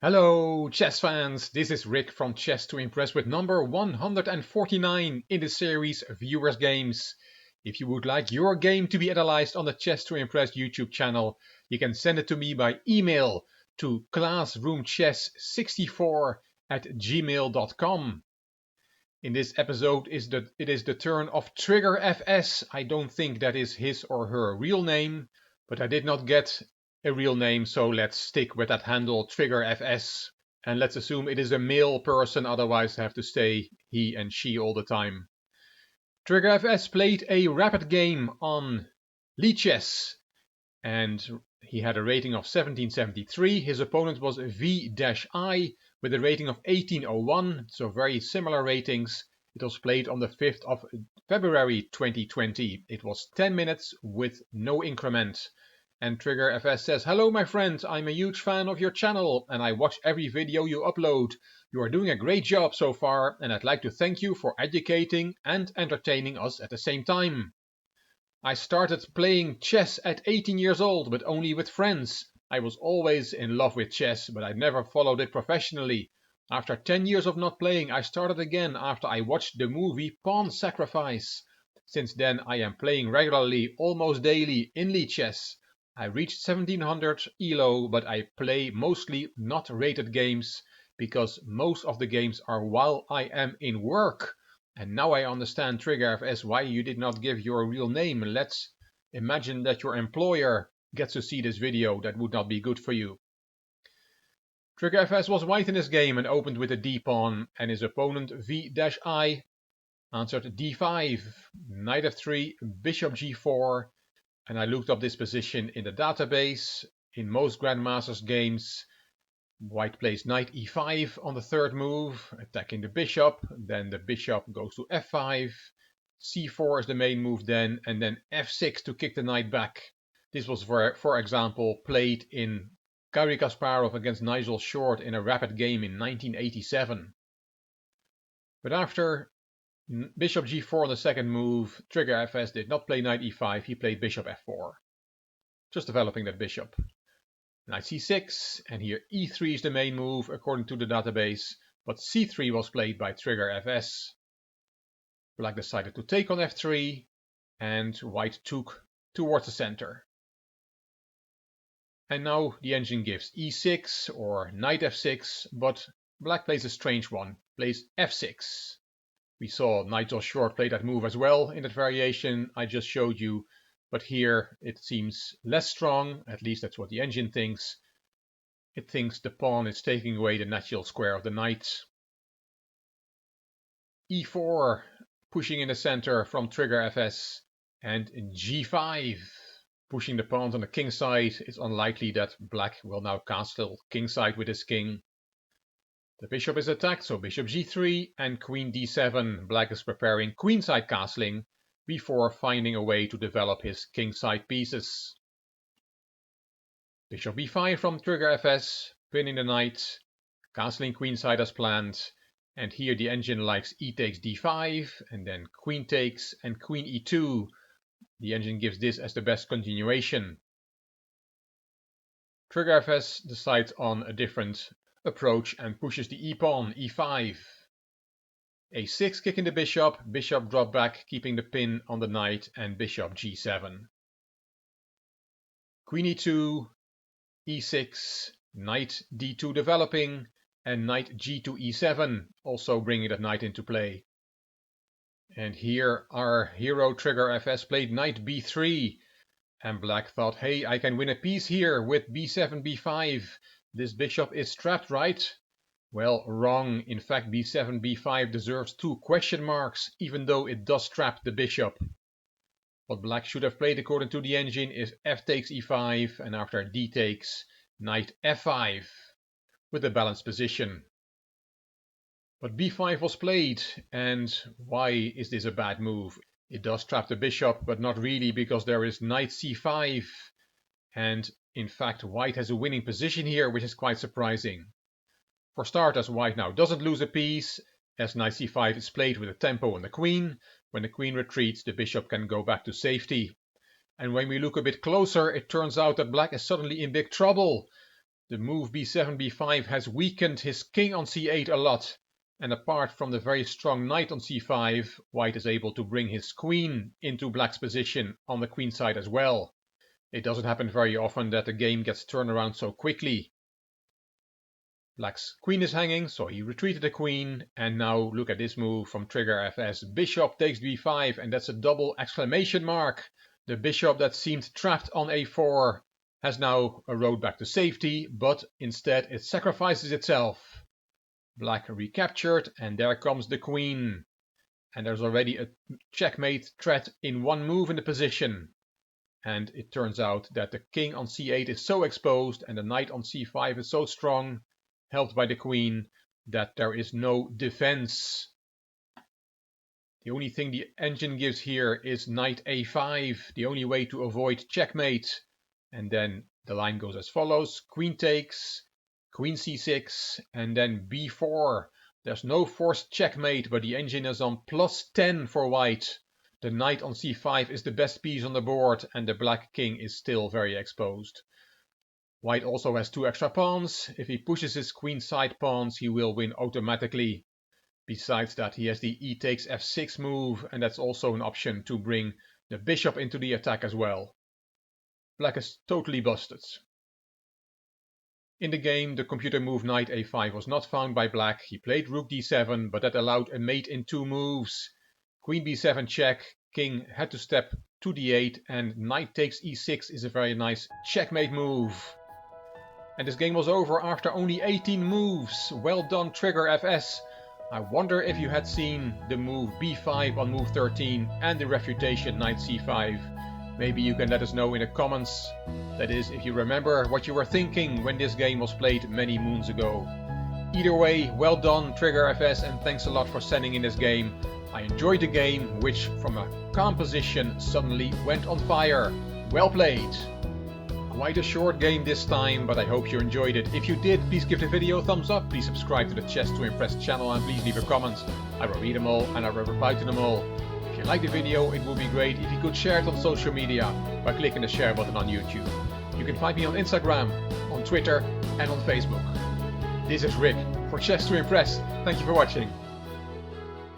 Hello, chess fans! This is Rick from Chess to Impress with number 149 in the series Viewers Games. If you would like your game to be analyzed on the Chess to Impress YouTube channel, you can send it to me by email to classroomchess64@gmail.com. In this episode, it is the turn of Trigger FS. I don't think that is his or her real name, but I did not get a real name, so let's stick with that handle, Trigger FS. And let's assume it is a male person, otherwise I have to say he and she all the time. Trigger FS played a rapid game on Lichess, and he had a rating of 1773. His opponent was V-I with a rating of 1801, so very similar ratings. It was played on the 5th of February 2020. It was 10 minutes with no increment. And Trigger FS says, "Hello my friend, I'm a huge fan of your channel and I watch every video you upload. You are doing a great job so far and I'd like to thank you for educating and entertaining us at the same time. I started playing chess at 18 years old, but only with friends. I was always in love with chess, but I never followed it professionally. After 10 years of not playing, I started again after I watched the movie Pawn Sacrifice. Since then I am playing regularly, almost daily, in Lichess. I reached 1700 ELO, but I play mostly not rated games, because most of the games are while I am in work. And now I understand, Trigger FS, why you did not give your real name. Let's imagine that your employer gets to see this video. That would not be good for you." Trigger FS was white in this game and opened with a d-pawn, and his opponent V-I answered d5, knight f3, bishop g4, and I looked up this position in the database. In most Grandmasters games, white plays knight e5 on the third move, attacking the bishop, then the bishop goes to f5, c4 is the main move then, and then f6 to kick the knight back. This was, for example, played in Garry Kasparov against Nigel Short in a rapid game in 1987. But after bishop g4 on the second move, Trigger FS did not play knight e5, he played bishop f4. Just developing that bishop. Knight c6, and here e3 is the main move according to the database, but c3 was played by Trigger FS. Black decided to take on f3, and white took towards the center. And now the engine gives e6 or knight f6, but black plays a strange one, plays f6. We saw Nigel Short play that move as well in that variation I just showed you, but here it seems less strong, at least that's what the engine thinks. It thinks the pawn is taking away the natural square of the knight. e4, pushing in the center from Trigger FS, and g5, pushing the pawns on the king side. It's unlikely that black will now castle kingside with his king. The bishop is attacked, so bishop g3 and queen d7. Black is preparing queenside castling before finding a way to develop his kingside pieces. Bishop b5 from Trigger FS, pinning the knight, castling queenside as planned, and here the engine likes e takes d5, and then queen takes and queen e2. The engine gives this as the best continuation. Trigger FS decides on a different approach and pushes the e-pawn, e5. a6 kicking the bishop, bishop drop back, keeping the pin on the knight, and bishop g7. Queen e2, e6, knight d2 developing, and knight g2 e7, also bringing that knight into play. And here our hero Trigger FS played knight b3, and black thought, hey, I can win a piece here with b7, b5. This bishop is trapped, right? Well, wrong. In fact, b7, b5 deserves 2 question marks, even though it does trap the bishop. What black should have played according to the engine is f takes e5, and after d takes, knight f5, with a balanced position. But b5 was played, and why is this a bad move? It does trap the bishop, but not really, because there is knight c5, and in fact white has a winning position here, which is quite surprising. For starters, white now doesn't lose a piece, as knight c5 is played with a tempo on the queen. When the queen retreats, the bishop can go back to safety. And when we look a bit closer, it turns out that black is suddenly in big trouble. The move b7, b5 has weakened his king on c8 a lot, and apart from the very strong knight on c5, white is able to bring his queen into black's position on the queen side as well. It doesn't happen very often that the game gets turned around so quickly. Black's queen is hanging, so he retreated the queen, and now look at this move from Trigger FS. Bishop takes b5, and that's a double exclamation mark. The bishop that seemed trapped on a4 has now a road back to safety, but instead it sacrifices itself. Black recaptured, and there comes the queen. And there's already a checkmate threat in one move in the position. And it turns out that the king on c8 is so exposed and the knight on c5 is so strong, helped by the queen, that there is no defense. The only thing the engine gives here is knight a5, the only way to avoid checkmate. And then the line goes as follows: queen takes, queen c6, and then b4. There's no forced checkmate, but the engine is on +10 for white. The knight on c5 is the best piece on the board, and the black king is still very exposed. White also has 2 extra pawns. If he pushes his queen side pawns, he will win automatically. Besides that, he has the e takes f6 move, and that's also an option to bring the bishop into the attack as well. Black is totally busted. In the game, the computer move knight a5 was not found by black. He played rook d7, but that allowed a mate in 2 moves. Queen b7 check, king had to step to d8, and knight takes e6 is a very nice checkmate move. And this game was over after only 18 moves. Well done, Trigger FS. I wonder if you had seen the move b5 on move 13 and the refutation knight c5. Maybe you can let us know in the comments. That is, if you remember what you were thinking when this game was played many moons ago. Either way, well done, Trigger FS, and thanks a lot for sending in this game. I enjoyed the game, which from a calm position suddenly went on fire. Well played! Quite a short game this time, but I hope you enjoyed it. If you did, please give the video a thumbs up, please subscribe to the Chess to Impress channel, and please leave a comment. I will read them all and I will reply to them all. If you like the video, it would be great if you could share it on social media by clicking the share button on YouTube. You can find me on Instagram, on Twitter and on Facebook. This is Rick for Chess to Impress. Thank you for watching.